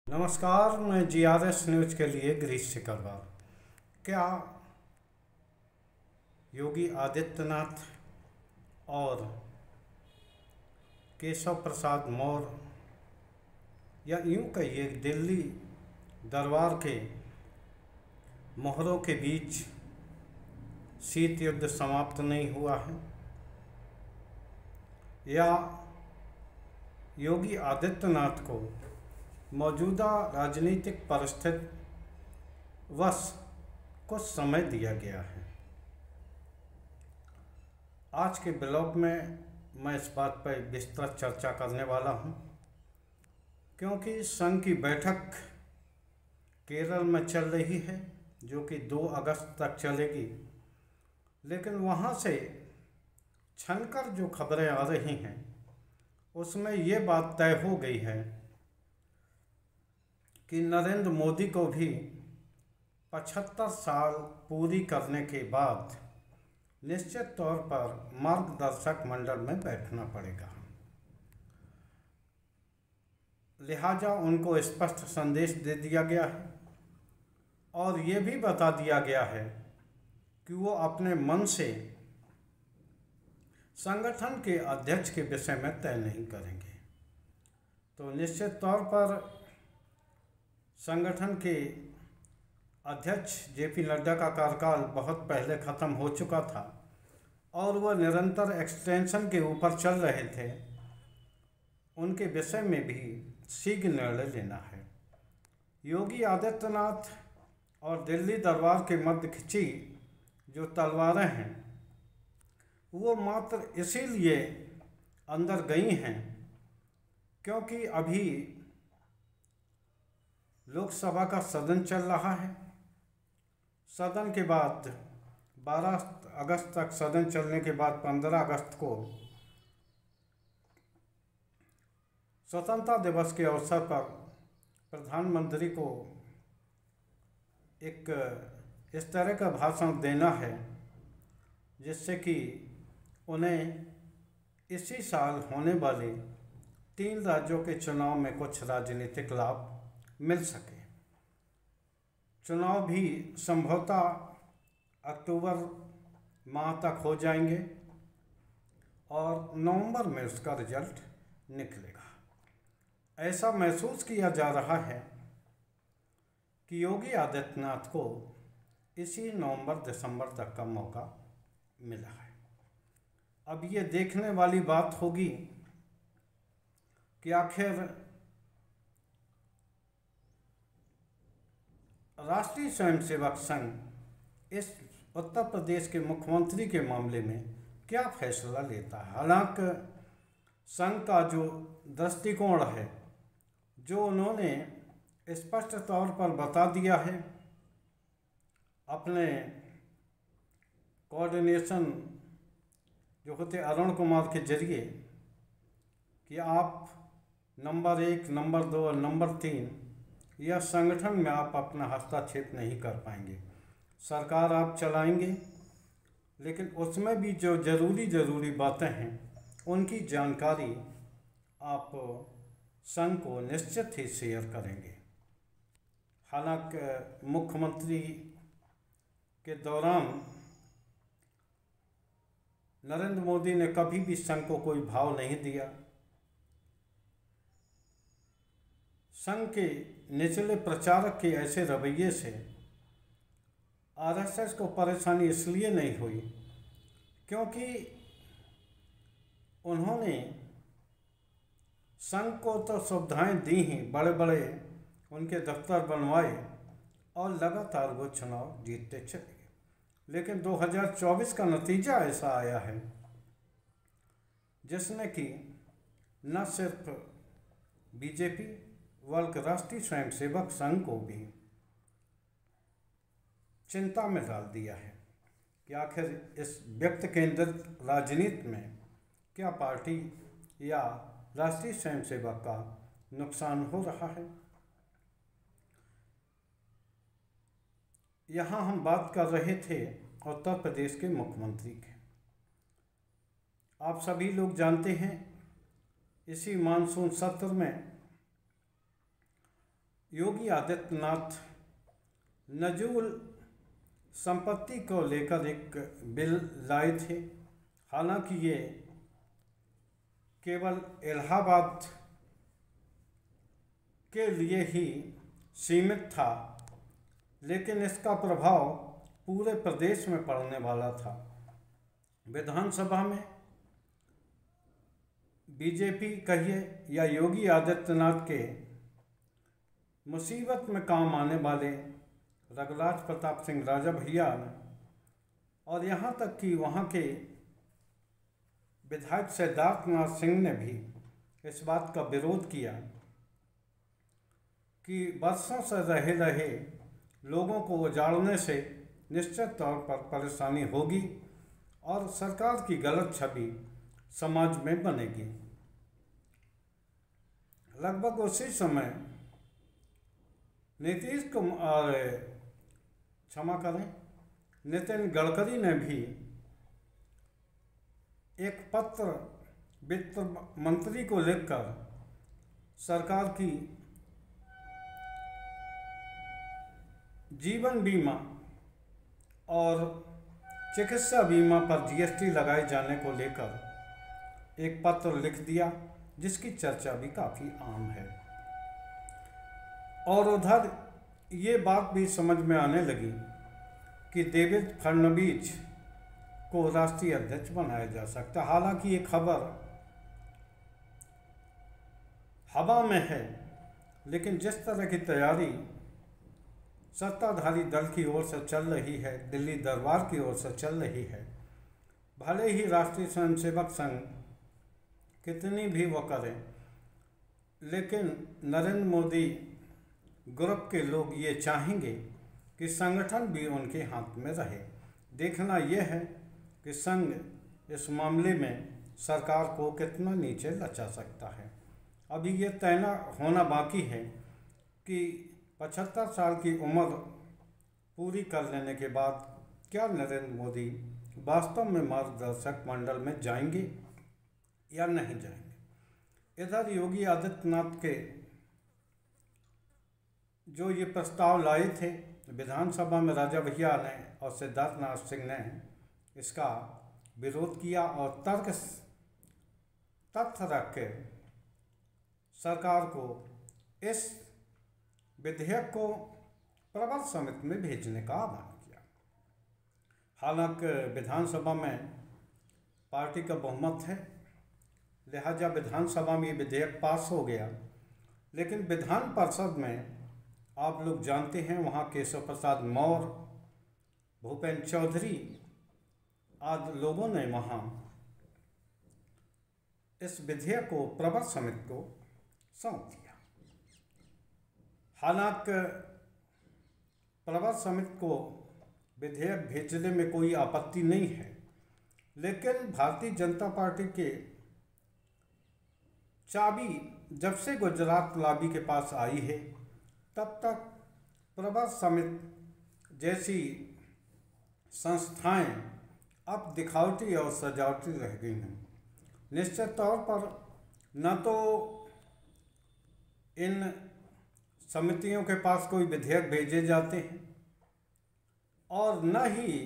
नमस्कार, मैं GRS news के लिए गिरीश सिकरवार। क्या योगी आदित्यनाथ और केशव प्रसाद मौर्य या यूं कहिए दिल्ली दरबार के मोहरों के बीच शीत युद्ध समाप्त नहीं हुआ है, या योगी आदित्यनाथ को मौजूदा राजनीतिक परिस्थिति वश कुछ समय दिया गया है। आज के ब्लॉग में मैं इस बात पर विस्तृत चर्चा करने वाला हूं, क्योंकि संघ की बैठक केरल में चल रही है जो कि 2 अगस्त तक चलेगी। लेकिन वहां से छनकर जो खबरें आ रही हैं उसमें ये बात तय हो गई है कि नरेंद्र मोदी को भी 75 साल पूरी करने के बाद निश्चित तौर पर मार्गदर्शक मंडल में बैठना पड़ेगा। लिहाजा उनको स्पष्ट संदेश दे दिया गया है और ये भी बता दिया गया है कि वो अपने मन से संगठन के अध्यक्ष के विषय में तय नहीं करेंगे। तो निश्चित तौर पर संगठन के अध्यक्ष जेपी नड्डा का कार्यकाल बहुत पहले ख़त्म हो चुका था और वह निरंतर एक्सटेंशन के ऊपर चल रहे थे। उनके विषय में भी शीघ्र निर्णय लेना है। योगी आदित्यनाथ और दिल्ली दरबार के मध्य खिंची जो तलवारें हैं वो मात्र इसीलिए अंदर गई हैं क्योंकि अभी लोकसभा का सदन चल रहा है। सदन के बाद 12 अगस्त तक सदन चलने के बाद 15 अगस्त को स्वतंत्रता दिवस के अवसर पर प्रधानमंत्री को एक इस तरह का भाषण देना है जिससे कि उन्हें इसी साल होने वाले 3 राज्यों के चुनाव में कुछ राजनीतिक लाभ मिल सके। चुनाव भी संभवतः अक्टूबर माह तक हो जाएंगे और नवंबर में उसका रिजल्ट निकलेगा। ऐसा महसूस किया जा रहा है कि योगी आदित्यनाथ को इसी नवंबर दिसंबर तक का मौका मिला है। अब ये देखने वाली बात होगी कि आखिर राष्ट्रीय स्वयंसेवक संघ इस उत्तर प्रदेश के मुख्यमंत्री के मामले में क्या फैसला लेता है। हालांकि संघ का जो दृष्टिकोण है, जो उन्होंने स्पष्ट तौर पर बता दिया है अपने कोऑर्डिनेशन जो होते अरुण कुमार के जरिए, कि आप नंबर 1, नंबर 2 और नंबर 3 यह संगठन में आप अपना हस्तक्षेप नहीं कर पाएंगे। सरकार आप चलाएंगे लेकिन उसमें भी जो ज़रूरी बातें हैं उनकी जानकारी आप संघ को निश्चित ही शेयर करेंगे। हालांकि मुख्यमंत्री के दौरान नरेंद्र मोदी ने कभी भी संघ को कोई भाव नहीं दिया। संघ के निचले प्रचारक के ऐसे रवैये से आरएसएस को परेशानी इसलिए नहीं हुई क्योंकि उन्होंने संघ को तो सुविधाएं दी ही, बड़े बड़े उनके दफ्तर बनवाए और लगातार वो चुनाव जीतते चले गए। लेकिन 2024 का नतीजा ऐसा आया है जिसने कि न सिर्फ बीजेपी बल्कि राष्ट्रीय स्वयंसेवक संघ को भी चिंता में डाल दिया है कि आखिर इस व्यक्ति केंद्रित राजनीति में क्या पार्टी या राष्ट्रीय स्वयंसेवक का नुकसान हो रहा है। यहाँ हम बात कर रहे थे उत्तर प्रदेश के मुख्यमंत्री के। आप सभी लोग जानते हैं इसी मानसून सत्र में योगी आदित्यनाथ नजूल संपत्ति को लेकर एक बिल लाए थे। हालांकि ये केवल इलाहाबाद के लिए ही सीमित था, लेकिन इसका प्रभाव पूरे प्रदेश में पड़ने वाला था। विधानसभा में बीजेपी कहिए या योगी आदित्यनाथ के मुसीबत में काम आने वाले रघुराज प्रताप सिंह राजा भैया और यहाँ तक कि वहाँ के विधायक सिद्धार्थनाथ सिंह ने भी इस बात का विरोध किया कि वर्षों से रहे लोगों को उजाड़ने से निश्चित तौर पर परेशानी होगी और सरकार की गलत छवि समाज में बनेगी। लगभग उसी समय नितिन गडकरी ने भी एक पत्र वित्त मंत्री को लिखकर सरकार की जीवन बीमा और चिकित्सा बीमा पर जीएसटी लगाए जाने को लेकर एक पत्र लिख दिया, जिसकी चर्चा भी काफ़ी आम है। और उधर ये बात भी समझ में आने लगी कि देवेंद्र फडणवीस को राष्ट्रीय अध्यक्ष बनाया जा सकता। हालांकि ये खबर हवा में है, लेकिन जिस तरह की तैयारी सत्ताधारी दल की ओर से चल रही है, दिल्ली दरबार की ओर से चल रही है, भले ही राष्ट्रीय स्वयंसेवक संघ कितनी भी वो करें, लेकिन नरेंद्र मोदी ग्रुप के लोग ये चाहेंगे कि संगठन भी उनके हाथ में रहे। देखना यह है कि संघ इस मामले में सरकार को कितना नीचे लचा सकता है। अभी ये तय होना बाकी है कि 75 साल की उम्र पूरी कर लेने के बाद क्या नरेंद्र मोदी वास्तव में मार्गदर्शक मंडल में जाएंगे या नहीं जाएंगे। इधर योगी आदित्यनाथ के जो ये प्रस्ताव लाए थे विधानसभा में, राजा भैया ने और सिद्धार्थनाथ सिंह ने इसका विरोध किया और तथ्य रख के सरकार को इस विधेयक को प्रबल समिति में भेजने का आह्वान किया। हालांकि विधानसभा में पार्टी का बहुमत है, लिहाजा विधानसभा में ये विधेयक पास हो गया, लेकिन विधान परिषद में आप लोग जानते हैं वहाँ केशव प्रसाद मौर्य, भूपेंद्र चौधरी आदि लोगों ने वहाँ इस विधेयक को प्रबल समिति को सौंप दिया। हालांकि प्रबल समिति को विधेयक भेजने में कोई आपत्ति नहीं है, लेकिन भारतीय जनता पार्टी के चाबी जब से गुजरात लॉबी के पास आई है, तब तक प्रबल समिति जैसी संस्थाएं अब दिखावटी और सजावटी रह गई हैं। निश्चित तौर पर न तो इन समितियों के पास कोई विधेयक भेजे जाते हैं और न ही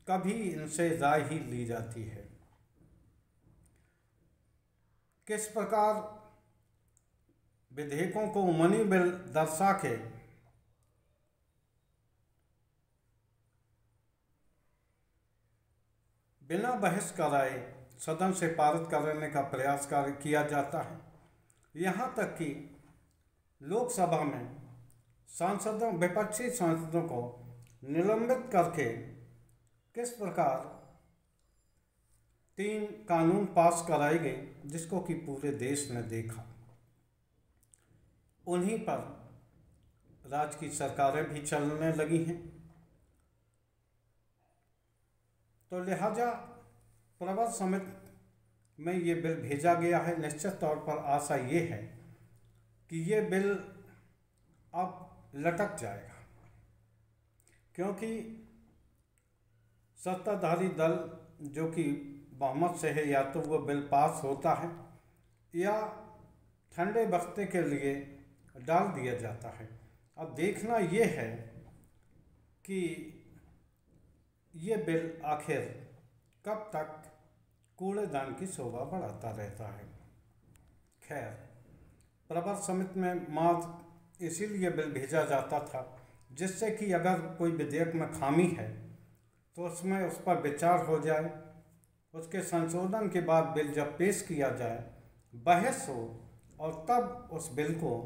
कभी इनसे राय ही ली जाती है। किस प्रकार विधेयकों को मनी बिल दर्शा के बिना बहस कराए सदन से पारित करने का प्रयास किया जाता है। यहाँ तक कि लोकसभा में विपक्षी सांसदों को निलंबित करके किस प्रकार 3 कानून पास कराए गए, जिसको कि पूरे देश ने देखा। उन्हीं पर राज्य की सरकारें भी चलने लगी हैं। तो लिहाजा प्रबल समिति में ये बिल भेजा गया है। निश्चित तौर पर आशा ये है कि ये बिल अब लटक जाएगा, क्योंकि सत्ताधारी दल जो कि बहुमत से है, या तो वो बिल पास होता है या ठंडे बस्ते के लिए डाल दिया जाता है। अब देखना ये है कि ये बिल आखिर कब तक कूड़ेदान की शोभा बढ़ाता रहता है। खैर, प्रवर समिति में मात्र इसीलिए बिल भेजा जाता था जिससे कि अगर कोई विधेयक में खामी है तो उसमें उस पर विचार हो जाए, उसके संशोधन के बाद बिल जब पेश किया जाए, बहस हो और तब उस बिल को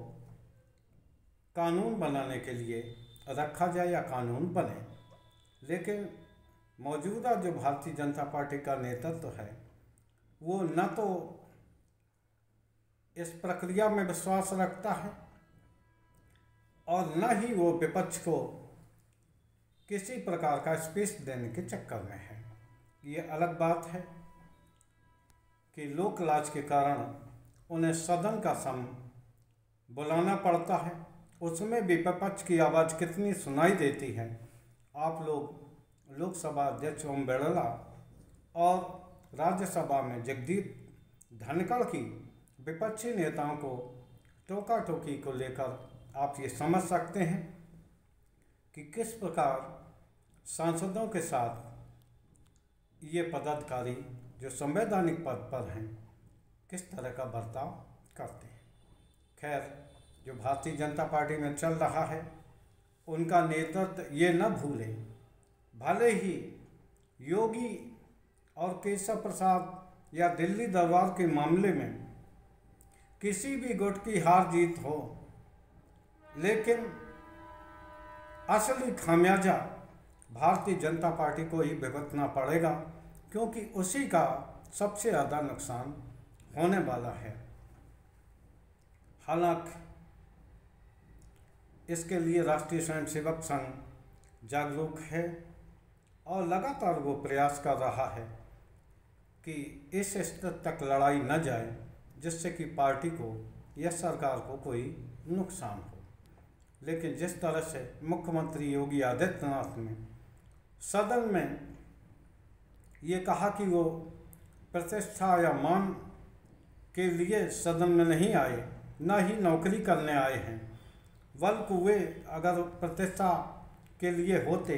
कानून बनाने के लिए रखा जाए या कानून बने। लेकिन मौजूदा जो भारतीय जनता पार्टी का नेतृत्व है वो न तो इस प्रक्रिया में विश्वास रखता है और न ही वो विपक्ष को किसी प्रकार का स्पेस देने के चक्कर में है। ये अलग बात है कि लोक लाज के कारण उन्हें सदन का सम बुलाना पड़ता है, उसमें भी विपक्ष की आवाज़ कितनी सुनाई देती है। आप लोग लोकसभा अध्यक्ष ओम बिरला और राज्यसभा में जगदीप धनखड़ की विपक्षी नेताओं को टोका टोकी को लेकर आप ये समझ सकते हैं कि किस प्रकार सांसदों के साथ ये पदाधिकारी जो संवैधानिक पद पर हैं किस तरह का बर्ताव करते हैं। खैर, जो भारतीय जनता पार्टी में चल रहा है उनका नेतृत्व ये न भूले, भले ही योगी और केशव प्रसाद या दिल्ली दरबार के मामले में किसी भी गुट की हार जीत हो, लेकिन असली खामियाजा भारतीय जनता पार्टी को ही भुगतना पड़ेगा, क्योंकि उसी का सबसे ज़्यादा नुकसान होने वाला है। हालांकि इसके लिए राष्ट्रीय स्वयंसेवक संघ जागरूक है और लगातार वो प्रयास कर रहा है कि इस स्तर तक लड़ाई न जाए जिससे कि पार्टी को या सरकार को कोई नुकसान हो। लेकिन जिस तरह से मुख्यमंत्री योगी आदित्यनाथ ने सदन में ये कहा कि वो प्रतिष्ठा या मान के लिए सदन में नहीं आए, न ही नौकरी करने आए हैं, बल्कि वे अगर प्रतिष्ठा के लिए होते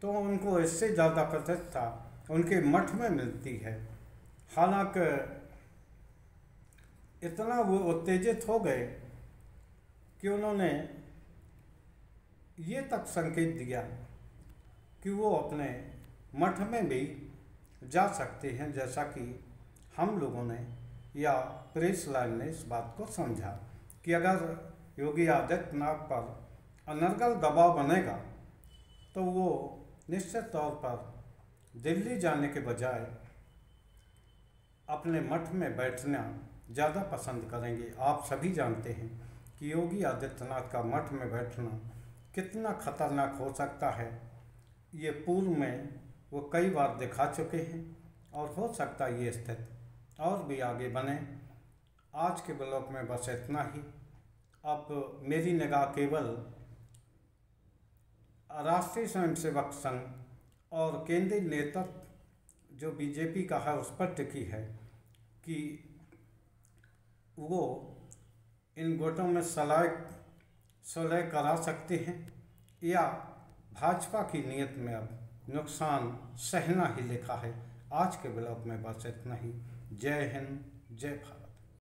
तो उनको इससे ज़्यादा प्रतिष्ठा उनके मठ में मिलती है। हालांकि इतना वो उत्तेजित हो गए कि उन्होंने ये तक संकेत दिया कि वो अपने मठ में भी जा सकते हैं, जैसा कि हम लोगों ने या प्रेस लाइन ने इस बात को समझा कि अगर योगी आदित्यनाथ पर अनर्गल दबाव बनेगा तो वो निश्चित तौर पर दिल्ली जाने के बजाय अपने मठ में बैठना ज़्यादा पसंद करेंगे। आप सभी जानते हैं कि योगी आदित्यनाथ का मठ में बैठना कितना खतरनाक हो सकता है। ये पूर्व में वो कई बार दिखा चुके हैं और हो सकता है ये स्थिति और भी आगे बने। आज के ब्लॉग में बस इतना ही। अब मेरी निगाह केवल राष्ट्रीय स्वयंसेवक संघ और केंद्रीय नेतृत्व जो बीजेपी का है उस पर टिकी है कि वो इन गुटों में सुलह करा सकते हैं या भाजपा की नीयत में अब नुकसान सहना ही लिखा है। आज के ब्लॉग में बस इतना ही। जय हिंद, जय भारत।